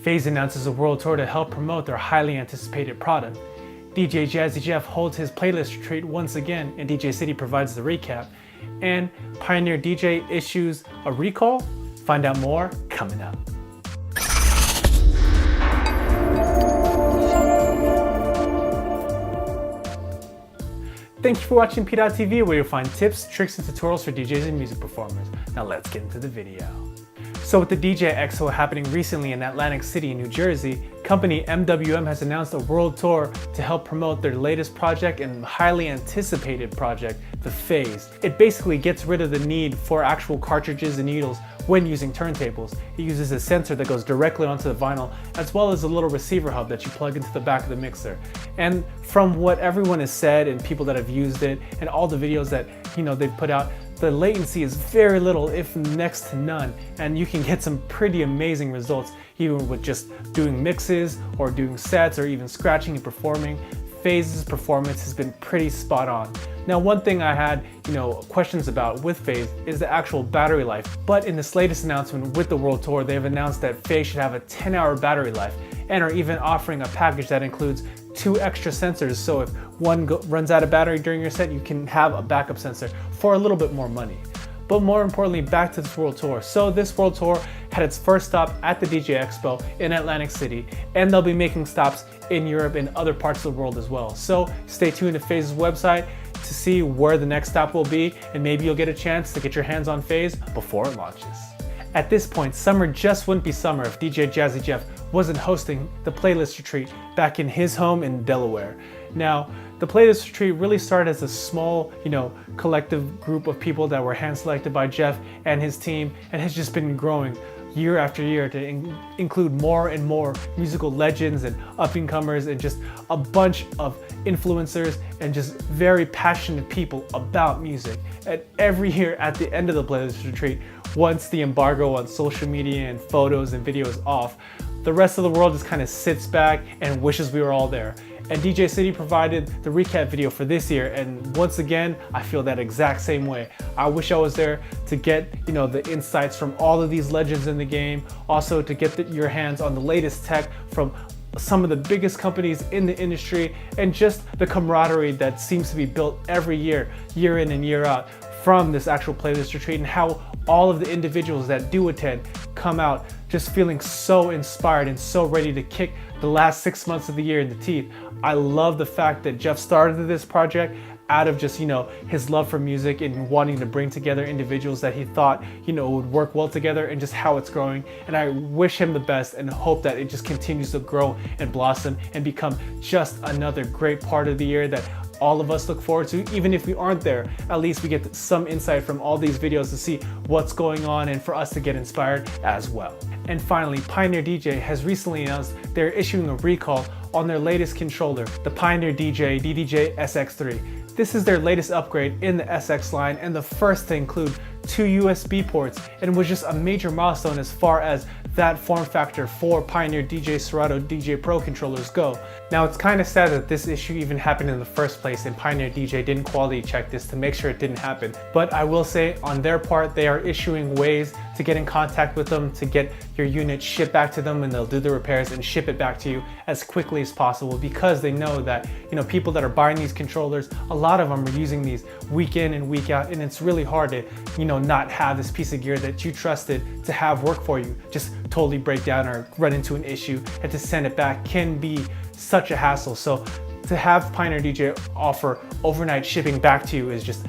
FaZe announces a world tour to help promote their highly anticipated product. DJ Jazzy Jeff holds his playlist retreat once again, and DJ City provides the recap. And Pioneer DJ issues a recall? Find out more coming up. Thank you for watching PDot TV, where you'll find tips, tricks, and tutorials for DJs and music performers. Now let's get into the video. So with the DJ Expo happening recently in Atlantic City, New Jersey, company MWM has announced a world tour to help promote their latest project and highly anticipated project, the FaZe. It basically gets rid of the need for actual cartridges and needles when using turntables. It uses a sensor that goes directly onto the vinyl, as well as a little receiver hub that you plug into the back of the mixer. And from what everyone has said and people that have used it and all the videos that they've put out, the latency is very little, if next to none, and you can get some pretty amazing results even with just doing mixes or doing sets or even scratching and performing. FaZe's performance has been pretty spot on. Now, one thing I had questions about with FaZe is the actual battery life, but in this latest announcement with the world tour, they've announced that FaZe should have a 10-hour battery life and are even offering a package that includes 2 extra sensors, so if one runs out of battery during your set, you can have a backup sensor for a little bit more money. But more importantly, back to this world tour. So this world tour had its first stop at the DJ Expo in Atlantic City, and they'll be making stops in Europe and other parts of the world as well. So stay tuned to FaZe's website to see where the next stop will be, and maybe you'll get a chance to get your hands on FaZe before it launches. At this point, summer just wouldn't be summer if DJ Jazzy Jeff wasn't hosting the playlist retreat back in his home in Delaware. Now, the playlist retreat really started as a small, collective group of people that were hand-selected by Jeff and his team, and has just been growing year after year to include more and more musical legends and up-and-comers and just a bunch of influencers and just very passionate people about music. And every year at the end of the playlist retreat, once the embargo on social media and photos and videos off, the rest of the world just kind of sits back and wishes we were all there. And DJ City provided the recap video for this year, and once again, I feel that exact same way. I wish I was there to get the insights from all of these legends in the game, also to get your hands on the latest tech from some of the biggest companies in the industry, and just the camaraderie that seems to be built every year, year in and year out, from this actual playlist retreat, and how all of the individuals that do attend come out just feeling so inspired and so ready to kick the last 6 months of the year in the teeth. I love the fact that Jeff started this project out of just his love for music and wanting to bring together individuals that he thought would work well together, and just how it's growing. And I wish him the best and hope that it just continues to grow and blossom and become just another great part of the year that all of us look forward to. Even if we aren't there, at least we get some insight from all these videos to see what's going on and for us to get inspired as well. And finally, Pioneer DJ has recently announced they're issuing a recall on their latest controller, the Pioneer DJ DDJ SX3. This is their latest upgrade in the SX line, and the first to include 2 USB ports, and was just a major milestone as far as that form factor for Pioneer DJ Serato DJ Pro controllers go. Now, it's kind of sad that this issue even happened in the first place and Pioneer DJ didn't quality check this to make sure it didn't happen. But I will say, on their part, they are issuing ways to get in contact with them to get your unit shipped back to them, and they'll do the repairs and ship it back to you as quickly as possible, because they know that people that are buying these controllers, a lot of them are using these week in and week out, and it's really hard to not have this piece of gear that you trusted to have work for you just totally break down or run into an issue, and to send it back can be such a hassle. So to have Pioneer DJ offer overnight shipping back to you is just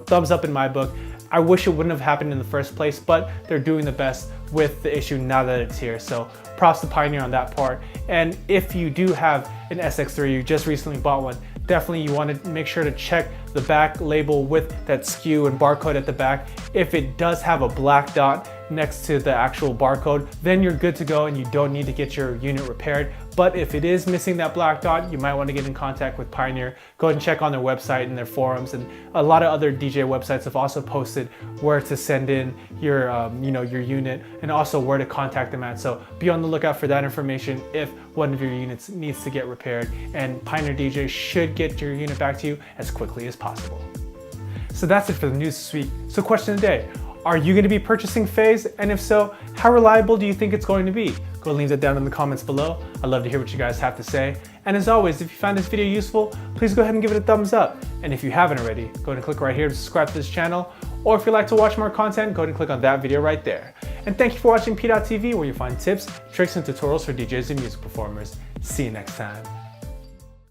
thumbs up in my book. I wish it wouldn't have happened in the first place, but they're doing the best with the issue now that it's here. So props to Pioneer on that part. And if you do have an SX3, you just recently bought one, definitely you want to make sure to check the back label with that SKU and barcode at the back. If it does have a black dot next to the actual barcode, then you're good to go and you don't need to get your unit repaired. But if it is missing that black dot, you might want to get in contact with Pioneer. Go ahead and check on their website and their forums, and a lot of other DJ websites have also posted where to send in your your unit, and also where to contact them at. So be on the lookout for that information if one of your units needs to get repaired, and Pioneer DJ should get your unit back to you as quickly as possible. So that's it for the news this week. So question of the day: Are you going to be purchasing Phase? And if so, how reliable do you think it's going to be? Go leave that down in the comments below. I'd love to hear what you guys have to say. And as always, if you found this video useful, please go ahead and give it a thumbs up. And if you haven't already, go ahead and click right here to subscribe to this channel. Or if you'd like to watch more content, go ahead and click on that video right there. And thank you for watching PDot TV, where you find tips, tricks, and tutorials for DJs and music performers. See you next time.